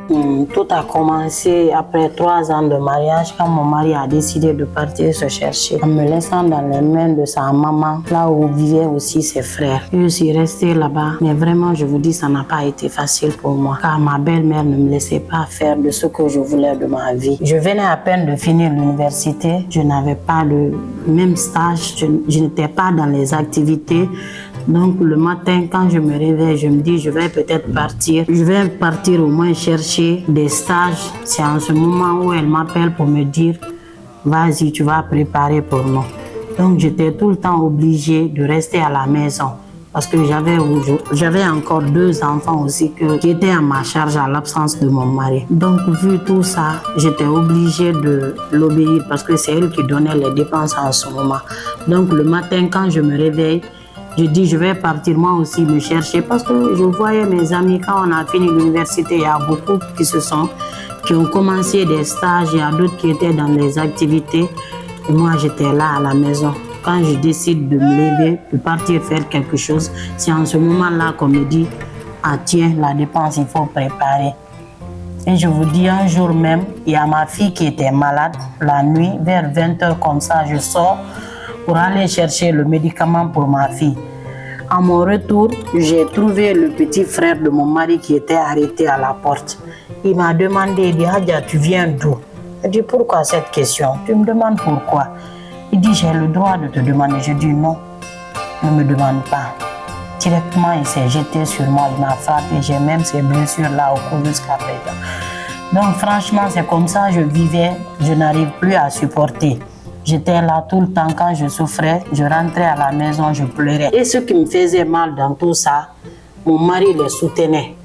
Tout a commencé après 3 ans de mariage quand mon mari a décidé de partir se chercher en me laissant dans les mains de sa maman, là où vivaient aussi ses frères. Je suis restée là-bas, mais vraiment je vous dis ça n'a pas été facile pour moi car ma belle-mère ne me laissait pas faire de ce que je voulais de ma vie. Je venais à peine de finir l'université, je n'avais pas le même stage, je n'étais pas dans les activités. Donc le matin, quand je me réveille, je me dis je vais peut-être partir. Je vais partir au moins chercher des stages. C'est en ce moment où elle m'appelle pour me dire vas-y, tu vas préparer pour nous. Donc j'étais tout le temps obligée de rester à la maison parce que j'avais encore 2 enfants aussi qui étaient à ma charge à l'absence de mon mari. Donc vu tout ça, j'étais obligée de l'obéir parce que c'est elle qui donnait les dépenses en ce moment. Donc le matin, quand je me réveille, je dis je vais partir moi aussi me chercher parce que je voyais mes amis quand on a fini l'université, il y a beaucoup qui ont commencé des stages, il y a d'autres qui étaient dans les activités et moi j'étais là à la maison. Quand je décide de me lever, de partir faire quelque chose, c'est en ce moment-là qu'on me dit ah tiens, la dépense il faut préparer. Et je vous dis un jour même, il y a ma fille qui était malade la nuit, vers 20h comme ça, je sors pour aller chercher le médicament pour ma fille. À mon retour, j'ai trouvé le petit frère de mon mari qui était arrêté à la porte. Il m'a demandé, il dit, Hadja, tu viens d'où? Je dis, pourquoi cette question? Tu me demandes pourquoi? Il dit, j'ai le droit de te demander. Je dis, non, ne me demande pas. Directement, il s'est jeté sur moi, il m'a frappé. J'ai même ces blessures là au cou jusqu'à présent. Donc franchement, c'est comme ça je vivais, je n'arrive plus à supporter. J'étais là tout le temps quand je souffrais, je rentrais à la maison, je pleurais. Et ce qui me faisait mal dans tout ça, mon mari le soutenait.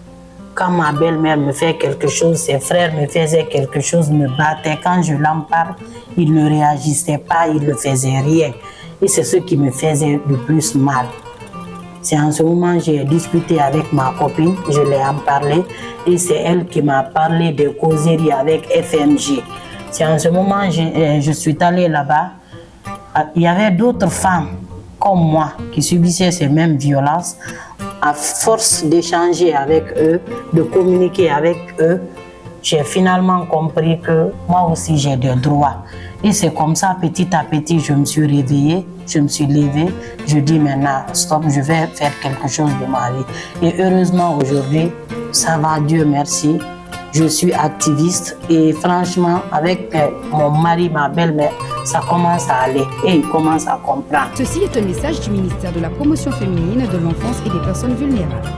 Quand ma belle-mère me fait quelque chose, ses frères me faisaient quelque chose, me battaient. Quand je l'en parle, il ne réagissait pas, il ne faisait rien. Et c'est ce qui me faisait le plus mal. C'est en ce moment que j'ai discuté avec ma copine, je l'ai en parlé, et c'est elle qui m'a parlé de causerie avec FMJ. C'est en ce moment que je suis allée là-bas. Il y avait d'autres femmes comme moi qui subissaient ces mêmes violences. À force d'échanger avec eux, de communiquer avec eux, j'ai finalement compris que moi aussi j'ai des droits. Et c'est comme ça, petit à petit, je me suis réveillée, je me suis levée. Je dis maintenant, stop, je vais faire quelque chose de ma vie. Et heureusement aujourd'hui, ça va, Dieu merci. Je suis activiste et franchement, avec mon mari, ma belle-mère, ça commence à aller et il commence à comprendre. Ceci est un message du ministère de la Promotion féminine, de l'enfance et des personnes vulnérables.